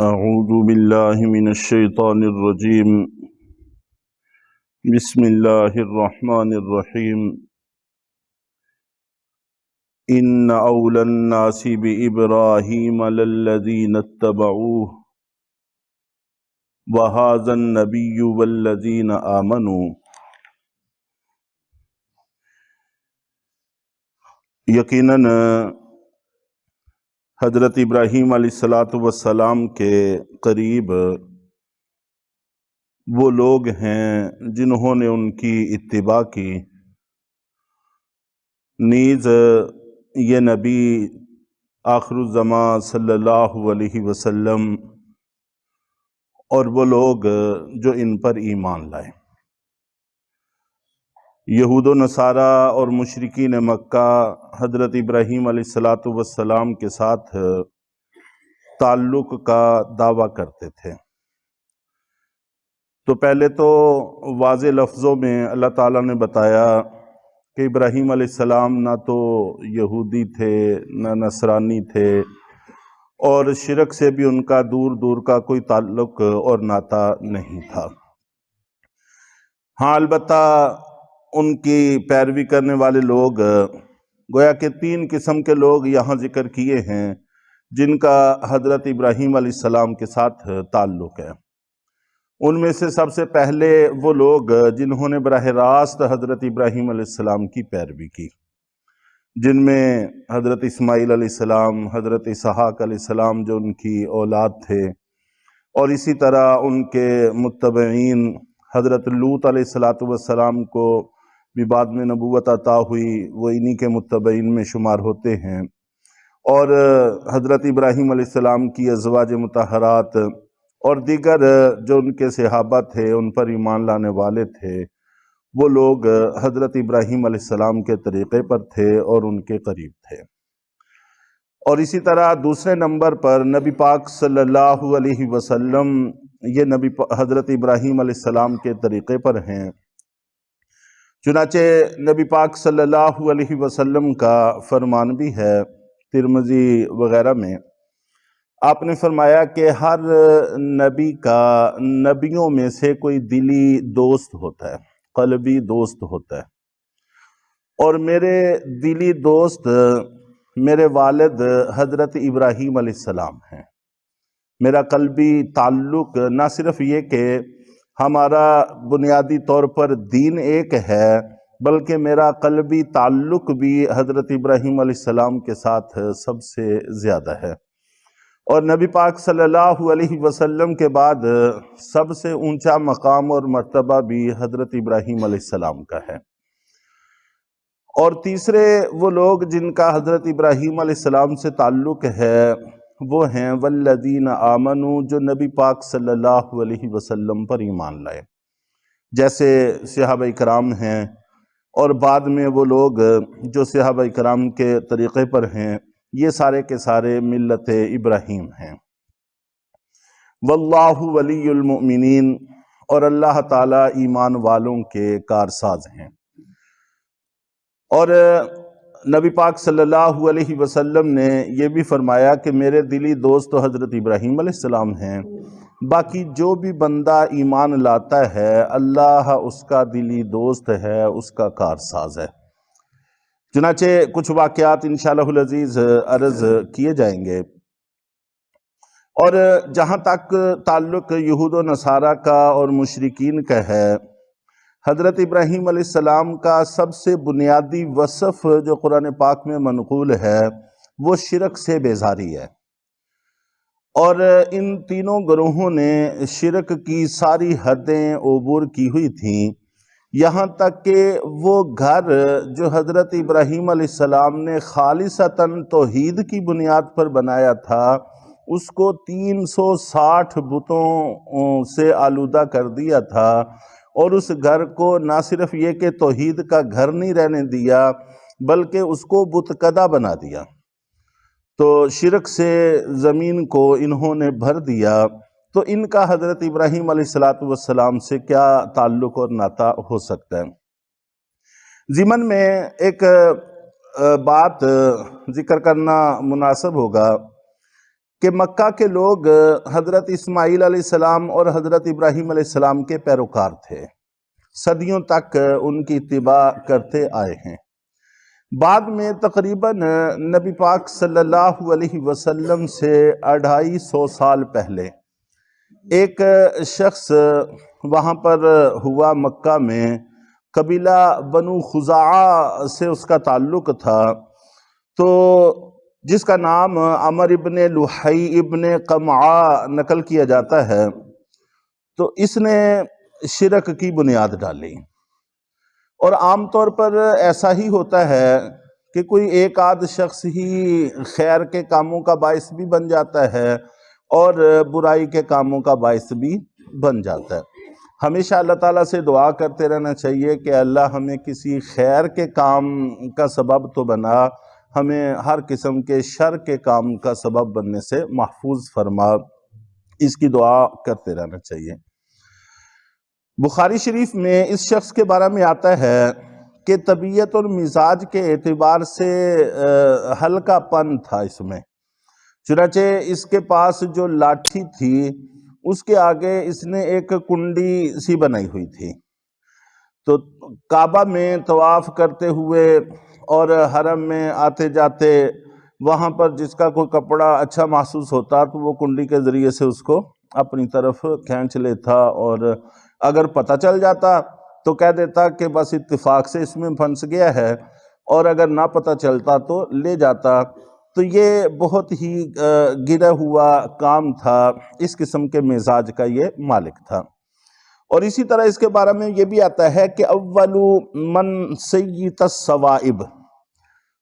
اعوذ باللہ من الشیطان الرجیم بسم اللہ الرحمن الرحیم ان اول الناس بابراہیم للذین اتبعوہ وہذا النبی والذین آمنوا۔ یقیناً حضرت ابراہیم علیہ السلام کے قریب وہ لوگ ہیں جنہوں نے ان کی اتباع کی، نیز یہ نبی آخر الزمان صلی اللہ علیہ وسلم اور وہ لوگ جو ان پر ایمان لائے۔ یہود و نصارہ اور مشرکین مکہ حضرت ابراہیم علیہ السلام کے ساتھ تعلق کا دعویٰ کرتے تھے۔ تو پہلے تو واضح لفظوں میں اللہ تعالیٰ نے بتایا کہ ابراہیم علیہ السلام نہ تو یہودی تھے نہ نصرانی تھے، اور شرک سے بھی ان کا دور دور کا کوئی تعلق اور ناطہ نہیں تھا۔ ہاں البتہ ان کی پیروی کرنے والے لوگ، گویا کہ 3 قسم کے لوگ یہاں ذکر کیے ہیں جن کا حضرت ابراہیم علیہ السلام کے ساتھ تعلق ہے۔ ان میں سے سب سے پہلے وہ لوگ جنہوں نے براہ راست حضرت ابراہیم علیہ السلام کی پیروی کی، جن میں حضرت اسماعیل علیہ السلام، حضرت اسحاق علیہ السلام جو ان کی اولاد تھے، اور اسی طرح ان کے متبعین حضرت لوط علیہ السلام کو بھی بعد میں نبوت عطا ہوئی، وہ انہی کے متبعین میں شمار ہوتے ہیں، اور حضرت ابراہیم علیہ السلام کی ازواج مطہرات اور دیگر جو ان کے صحابہ تھے، ان پر ایمان لانے والے تھے، وہ لوگ حضرت ابراہیم علیہ السلام کے طریقے پر تھے اور ان کے قریب تھے۔ اور اسی طرح دوسرے نمبر پر نبی پاک صلی اللہ علیہ وسلم، یہ نبی حضرت ابراہیم علیہ السلام کے طریقے پر ہیں۔ چنانچہ نبی پاک صلی اللہ علیہ وسلم کا فرمان بھی ہے ترمذی وغیرہ میں، آپ نے فرمایا کہ ہر نبی کا نبیوں میں سے کوئی دلی دوست ہوتا ہے، قلبی دوست ہوتا ہے، اور میرے دلی دوست میرے والد حضرت ابراہیم علیہ السلام ہیں۔ میرا قلبی تعلق نہ صرف یہ کہ ہمارا بنیادی طور پر دین ایک ہے، بلکہ میرا قلبی تعلق بھی حضرت ابراہیم علیہ السلام کے ساتھ سب سے زیادہ ہے۔ اور نبی پاک صلی اللہ علیہ وسلم کے بعد سب سے اونچا مقام اور مرتبہ بھی حضرت ابراہیم علیہ السلام کا ہے۔ اور تیسرے وہ لوگ جن کا حضرت ابراہیم علیہ السلام سے تعلق ہے، وہ ہیں والذین آمنوا، جو نبی پاک صلی اللہ علیہ وسلم پر ایمان لائے، جیسے صحابہ کرام ہیں، اور بعد میں وہ لوگ جو صحابہ کرام کے طریقے پر ہیں، یہ سارے کے سارے ملت ابراہیم ہیں۔ واللہ ولی المؤمنین، اور اللہ تعالیٰ ایمان والوں کے کارساز ہیں۔ اور نبی پاک صلی اللہ علیہ وسلم نے یہ بھی فرمایا کہ میرے دلی دوست تو حضرت ابراہیم علیہ السلام ہیں، باقی جو بھی بندہ ایمان لاتا ہے اللہ اس کا دلی دوست ہے، اس کا کارساز ہے۔ چنانچہ کچھ واقعات انشاءاللہ العزیز عرض کیے جائیں گے۔ اور جہاں تک تعلق یہود و نصارہ کا اور مشرکین کا ہے، حضرت ابراہیم علیہ السلام کا سب سے بنیادی وصف جو قرآن پاک میں منقول ہے وہ شرک سے بیزاری ہے، اور ان تینوں گروہوں نے شرک کی ساری حدیں عبور کی ہوئی تھیں، یہاں تک کہ وہ گھر جو حضرت ابراہیم علیہ السلام نے خالصتاً توحید کی بنیاد پر بنایا تھا، اس کو 360 بتوں سے آلودہ کر دیا تھا، اور اس گھر کو نہ صرف یہ کہ توحید کا گھر نہیں رہنے دیا، بلکہ اس کو بت کدہ بنا دیا۔ تو شرک سے زمین کو انہوں نے بھر دیا، تو ان کا حضرت ابراہیم علیہ السلام سے کیا تعلق اور ناطہ ہو سکتا ہے؟ ضمن میں ایک بات ذکر کرنا مناسب ہوگا کہ مکہ کے لوگ حضرت اسماعیل علیہ السلام اور حضرت ابراہیم علیہ السلام کے پیروکار تھے، صدیوں تک ان کی اتباع کرتے آئے ہیں۔ بعد میں تقریباً نبی پاک صلی اللہ علیہ وسلم سے 250 سال پہلے ایک شخص وہاں پر ہوا مکہ میں، قبیلہ بنو خزاعہ سے اس کا تعلق تھا، تو جس کا نام عمر ابن لحی ابن قمعہ نقل کیا جاتا ہے، تو اس نے شرک کی بنیاد ڈالی۔ اور عام طور پر ایسا ہی ہوتا ہے کہ کوئی ایک آدھ شخص ہی خیر کے کاموں کا باعث بھی بن جاتا ہے اور برائی کے کاموں کا باعث بھی بن جاتا ہے۔ ہمیشہ اللہ تعالیٰ سے دعا کرتے رہنا چاہیے کہ اللہ ہمیں کسی خیر کے کام کا سبب تو بنا، ہمیں ہر قسم کے شر کے کام کا سبب بننے سے محفوظ فرما، اس کی دعا کرتے رہنا چاہیے۔ بخاری شریف میں اس شخص کے بارے میں آتا ہے کہ طبیعت اور مزاج کے اعتبار سے ہلکا پن تھا اس میں، چنانچہ اس کے پاس جو لاٹھی تھی اس کے آگے اس نے ایک کنڈی سی بنائی ہوئی تھی، تو کعبہ میں طواف کرتے ہوئے اور حرم میں آتے جاتے وہاں پر جس کا کوئی کپڑا اچھا محسوس ہوتا تو وہ کنڈی کے ذریعے سے اس کو اپنی طرف کھینچ لیتا، اور اگر پتہ چل جاتا تو کہہ دیتا کہ بس اتفاق سے اس میں پھنس گیا ہے، اور اگر نہ پتہ چلتا تو لے جاتا۔ تو یہ بہت ہی گرا ہوا کام تھا، اس قسم کے مزاج کا یہ مالک تھا۔ اور اسی طرح اس کے بارے میں یہ بھی آتا ہے کہ اول من سیت السوائب،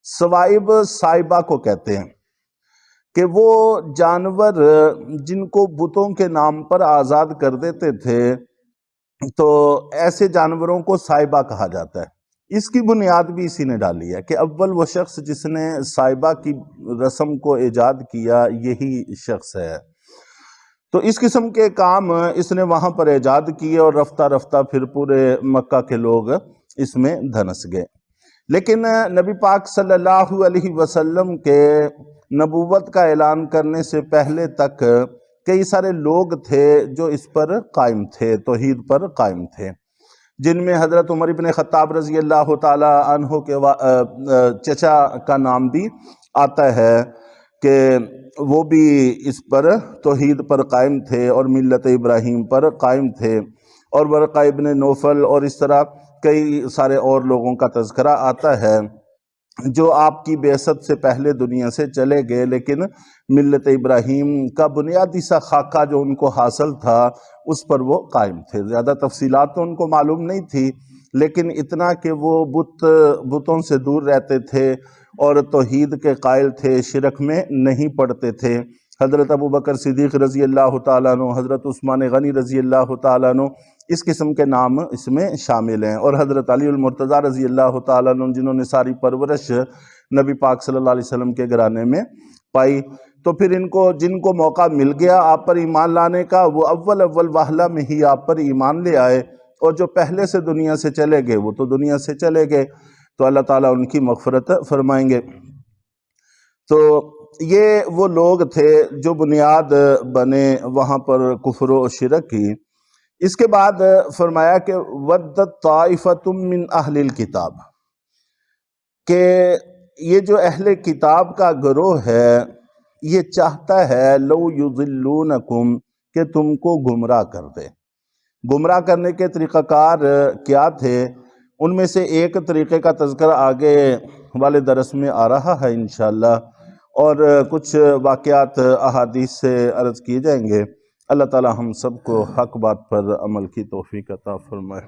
سوائب سائبہ کو کہتے ہیں کہ وہ جانور جن کو بتوں کے نام پر آزاد کر دیتے تھے، تو ایسے جانوروں کو سائبہ کہا جاتا ہے۔ اس کی بنیاد بھی اسی نے ڈالی ہے کہ اول وہ شخص جس نے سائبہ کی رسم کو ایجاد کیا یہی شخص ہے۔ تو اس قسم کے کام اس نے وہاں پر ایجاد کیے، اور رفتہ رفتہ پھر پورے مکہ کے لوگ اس میں دھنس گئے۔ لیکن نبی پاک صلی اللہ علیہ وسلم کے نبوت کا اعلان کرنے سے پہلے تک کئی سارے لوگ تھے جو اس پر قائم تھے، توحید پر قائم تھے، جن میں حضرت عمر بن خطاب رضی اللہ تعالی عنہ کے چچا کا نام بھی آتا ہے کہ وہ بھی اس پر توحید پر قائم تھے اور ملت ابراہیم پر قائم تھے، اور ورقہ ابن نوفل اور اس طرح کئی سارے اور لوگوں کا تذکرہ آتا ہے جو آپ کی بعثت سے پہلے دنیا سے چلے گئے، لیکن ملت ابراہیم کا بنیادی سا خاکہ جو ان کو حاصل تھا اس پر وہ قائم تھے۔ زیادہ تفصیلات تو ان کو معلوم نہیں تھی، لیکن اتنا کہ وہ بتوں سے دور رہتے تھے اور توحید کے قائل تھے، شرک میں نہیں پڑتے تھے۔ حضرت ابوبکر صدیق رضی اللہ تعالیٰ عنہ، حضرت عثمان غنی رضی اللہ تعالیٰ عنہ، اس قسم کے نام اس میں شامل ہیں، اور حضرت علی المرتضیٰ رضی اللہ تعالیٰ عنہ جنہوں نے ساری پرورش نبی پاک صلی اللہ علیہ وسلم کے گھرانے میں پائی۔ تو پھر جن کو موقع مل گیا آپ پر ایمان لانے کا، وہ اول وہلہ میں ہی آپ پر ایمان لے آئے، اور جو پہلے سے دنیا سے چلے گئے وہ تو دنیا سے چلے گئے، تو اللہ تعالیٰ ان کی مغفرت فرمائیں گے۔ تو یہ وہ لوگ تھے جو بنیاد بنے وہاں پر کفر و شرک کی۔ اس کے بعد فرمایا کہ وَدَّتْ طَائِفَةٌ مِّنْ أَهْلِ الْكِتَابِ، کہ یہ جو اہل کتاب کا گروہ ہے یہ چاہتا ہے لَوْ يُضِلُّونَكُمْ، کہ تم کو گمراہ کر دے۔ گمراہ کرنے کے طریقہ کار کیا تھے، ان میں سے ایک طریقے کا تذکرہ آگے والے درس میں آ رہا ہے انشاءاللہ، اور کچھ واقعات احادیث سے عرض کیے جائیں گے۔ اللہ تعالی ہم سب کو حق بات پر عمل کی توفیق عطا فرمائے۔